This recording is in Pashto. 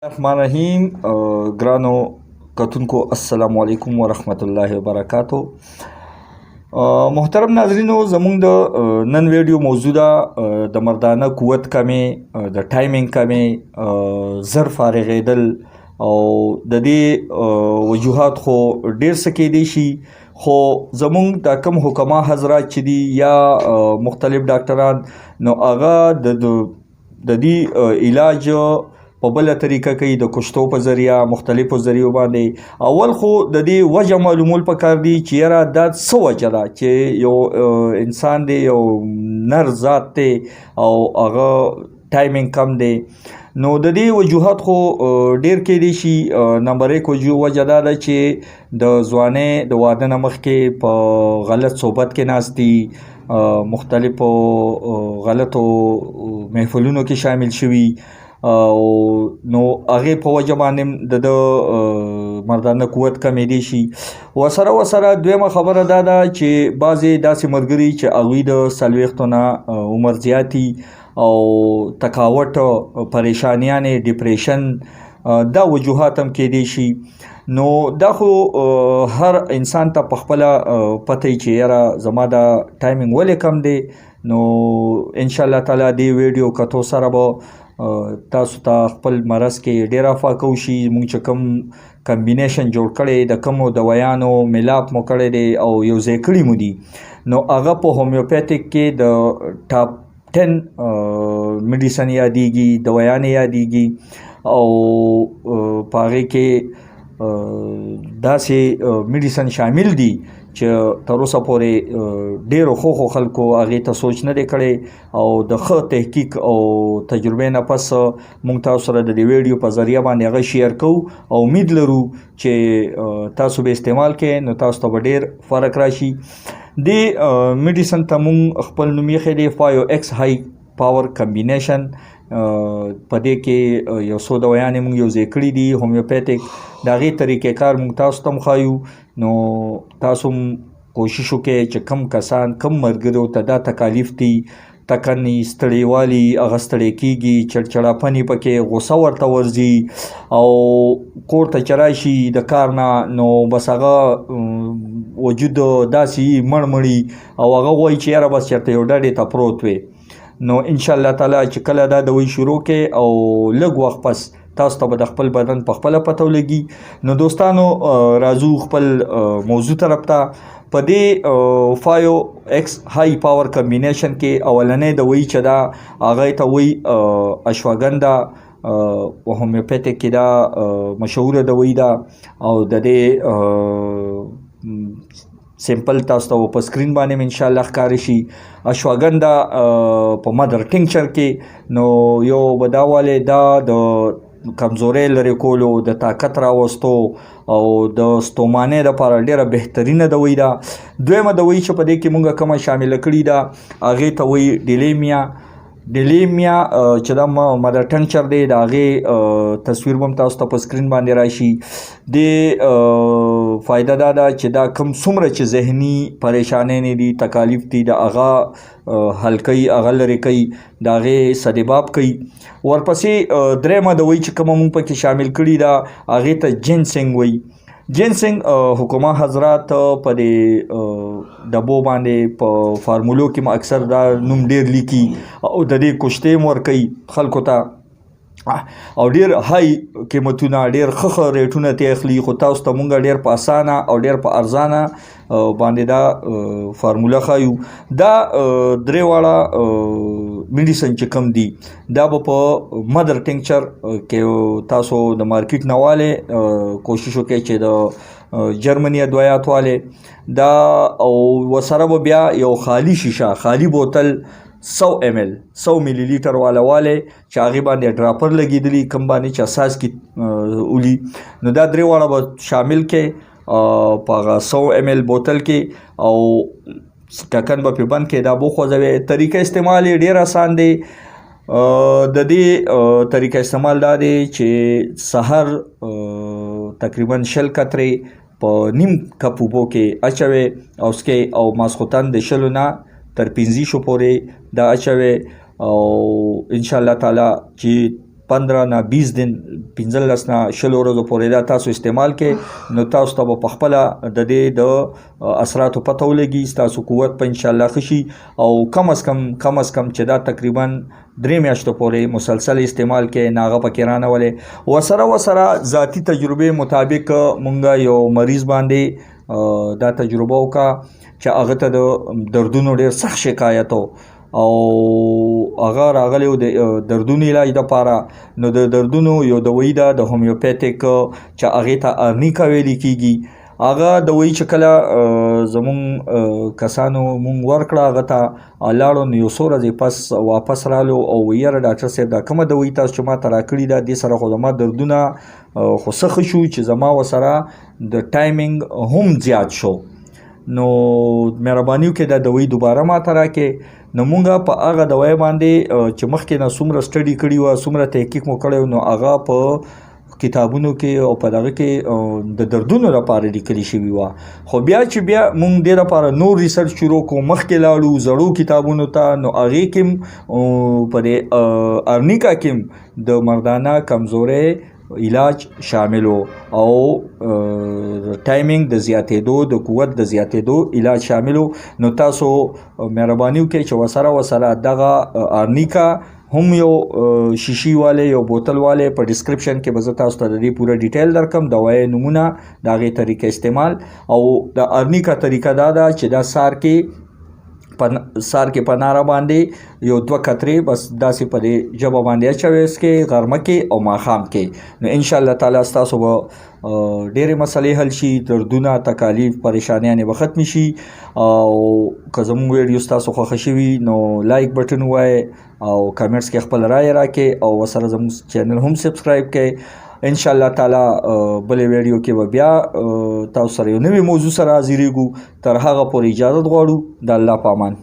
الرحمن الرحیم ګرانو کتونکو السلام علیکم ورحمت الله وبرکاتو. محترم ناظرینو، زمونږ د نن ویډیو موضوع ده د مردانه قوت کمی، د ټایمینګ کمی، زر فارغېدل او د دې وجوهات خو ډیر څه کیدی شي، خو زمونږ د کم حکما حضرات چې دي یا مختلف ډاکټران، نو هغه د دې علاج په بله طریقه کوي، د کشتو په ذریعه، مختلفو ذریعو باندې. اول خو د دې وجه معلومول پکار دي چې یاره دا څه وجه ده چې یو انسان دی، یو نر ذات دی او هغه ټایمینګ کم دی. نو د دې وجوهات خو ډیر کیدی شي. نمبر 1 وجه دا ده چې د ځوانۍ د واده نه مخکې په غلط صحبت کې ناست دي، مختلفو غلطو محفلونو کې شامل شوي، نو هغې په وجه باندې د مردانه قوت کمیدی شي. ورسره دویمه خبره دا ده چې بعضې داسې ملګري چې هغوی د 40 نه عمر زیاتي او تکاوت، پریشانیانې، ډپریشن، دا وجوهات هم کیدی شي. نو دا خو هر انسان ته په خپله پته چې یاره زما دا ټایمینګ ولې کم دی. نو انشاءالله تعالی دې ویډیو کتو سره به تاسو ته خپل مرض کې ډیر افاقه وشي. موږ چې کوم کمبینیشن جوړ کړی، د کومو دوایانو ملاپ مو کړی دی او یو ځای کړي مو دي، نو هغه په هومیوپیتیک کې د ټاپ 10 میډیسن یادیږي، دوایانې یادیږي، او په هغې کې داسې میډیسن شامل دي چې تر اوسه پورې ډیرو ښو خلکو هغې ته سوچ نه دی کړی، او د ښه تحقیق او تجربې نه پس موږ تاسو سره د دې ویډیو په ذریعه باندې هغه شیر کوو، او امید لرو چې تاسو به استعمال کړئ، نو تاسو ته به ډیر فرق راشي. دې میډیسن ته موږ خپل نوم ایښی دی 5X هائی پاور کمبینیشن. په دې کې یو څو دوایانې موږ یو ځای کړي دي هومیوپیتیک، د هغې طریقې کار موږ تاسو ته هم ښایو. نو تاسو هم کوشش وکړئ چې کم کسان، کم ملګرو ته دا تکالیف دي، ټکني، ستړی والي، هغه ستړی کېږي، چړچړاپنې پکې، غوسه ورته ورځي، او کور ته چې راشي د کار نه، نو بس هغه وجود داسې مړمړي، او هغه وایي چې یاره بس چېرته یو ډډې ته پروت وی. نو انشاءالله تعالی چې کله دا دوی شروع کې او لږ وخت پس تاسو ته به د خپل بدن په خپله پته ولګي. نو دوستانو، راځو خپل موضوع طرف ته. په دې 5X هائی پاور کمبینیشن کې اولنۍ دوی چې دا هغې ته وایي اشواګندا، په هومیوپیتیک کې دا مشهوره دوی ده، او د دې سیمپل تاسو ته په سکرین باندې انشاءالله ښکاره شي. اشواګندا په مدر ټینکچر کې، نو یو به دا والی دا د کمزورۍ لرې کولو، د طاقت راوستو او د ستومانۍ دپاره ډیره بهترینه دوی ده. دویمه دوی چې په دې کې موږ کومه شامله کړي ده هغې ته وایي ډیلیمیا. چې دا مدر ټنکچر دی، د هغې تصویر به هم تاسو ته په سکرین باندې راشي. د فایده دا ده چې دا کم څومره چې ذهني پریشانۍ دي، تکالیف دي، د هغه حل کوي، هغه لرې کوي، د هغې سدباب کوي. ورپسې درېیمه دوی چې کومه موږ پکې شامل کړي ده هغې ته جینسنګ وایي. جینسنګ حکما حضرات په دې ډبو باندې په فارمولو کې اکثر دا نوم ډیر لیکي، او د دې کشتې هم ورکوي خلکو ته، او ډیر هائی قیمتونه، ډیر ښه ریټونه ته اخلي. خو تاسو ته مونږ ډیر په اسانه او ډیر په ارزانه باندې دا فارموله ښایو. دا درې واړه میډیسن چې کم دي دا به په مدر ټینکچر کې تاسو د مارکیټ نه والی کوشش وکړئ چې د جرمني ادویات والی دا، او ورسره به بیا یو خالی شیشه، خالی بوتل 100 ملی لیټر والی چې هغې باندې ډراپر لګېدلي، کوم باندې چې اساس کې ولي، نو دا درې واړه به شامل کړئ په هغه 100 ml بوتل کې، او ټکن به پرې بند کړئ، دا به وخوځوئ. طریقه استعمال یې ډېر آسان دی. د دې طریقه استعمال دا دی چې سحر تقریبا 20 قطرې په نیم کپ اوبو کې اچوئ او څکئ، او ماسخوتن د 20 نه تر 25 پورې دا اچوئ، او انشاءالله تعالی چې 15 نه 20 دن 15 نه 20 ورځو پورې دا تاسو استعمال کې نو تاسو ته په خپل د دې د اثراتو پته ولګي تاسو قوت په ان شاء الله خشي او کم از کم چې دا تقریبا 3 میاشتو پورې مسلسل استعمال کې ناغه پکې رانه ولې وسره ذاتی تجربه مطابق مونږه یو مریض باندې دا تجربه وکا چې هغه ته د دردونو ډېر سخت شکایت او هغه راغلی د دردونو علاج دپاره نو د دردونو یو دوايي ده د هومیوپیتیک چې هغې ته ارنیکا ویلې کېږي هغه دوايي چې کله زمونږ کسانو مونږ ورکړه هغه ته لاړو نو یو څو ورځې پس واپس رالو او یاره ډاکټر صاحب دا کومه دوايي تاسو چې ما ته راکړې ده دې سره خو زما دردونه خو څه ښه شو چې زما ورسره د ټایمینګ هم زیات شو نو مهرباني وکړئ دا دوايي دوباره ماته راکړئ نو مونږه په هغه دوايي باندې چې مخکې نه څومره سټډي کړي وه څومره تحقیق مو کړی نو هغه په کتابونو کې او په دغه کې د دردونو لپاره لیکلي شوي وه خو بیا مونږ دې لپاره نور ریسرچ شروع کړو مخکې لاړو زړو کتابونو ته نو هغې کې هم په دې ارنیکا کې هم د مردانه کمزورۍ علاج شاملو او ټایمینګ د زیاتېدو د قوت د زیاتېدو علاج شاملو نو تاسو مهرباني وکړئ چې وسره دغه ارنیکا هم یو شیشي والے یو بوتل والے په ډسکرپشن کې به زه تاسو ته د دې پوره ډیټیل درکم دوايي نمونه د هغې طریقه استعمال او د ارنیکا طریقه دا ده چې دا سار کې په ناره باندې یو 2 قطرې بس داسې په دې ژبه باندې اچوئ کې غرمه کې او ماښام کې نو انشاءالله تعالی ستاسو به ډېرې مسلې حل شي دردونه تکالیف پریشانیانې به ختمې شي او که زموږ ویډیو ستاسو خوښه شوي نو لایک بټن ووایئ او کمنټس کې خپل رایې راکړئ او ورسره زموږ چینل هم سبسکرایب کړئ انشاءالله تعالی بلې ویډیو کې به بیا تاسو سره یو نوې موضوع سره حاضرېږو تر هغه پورې اجازت غواړو د الله په امان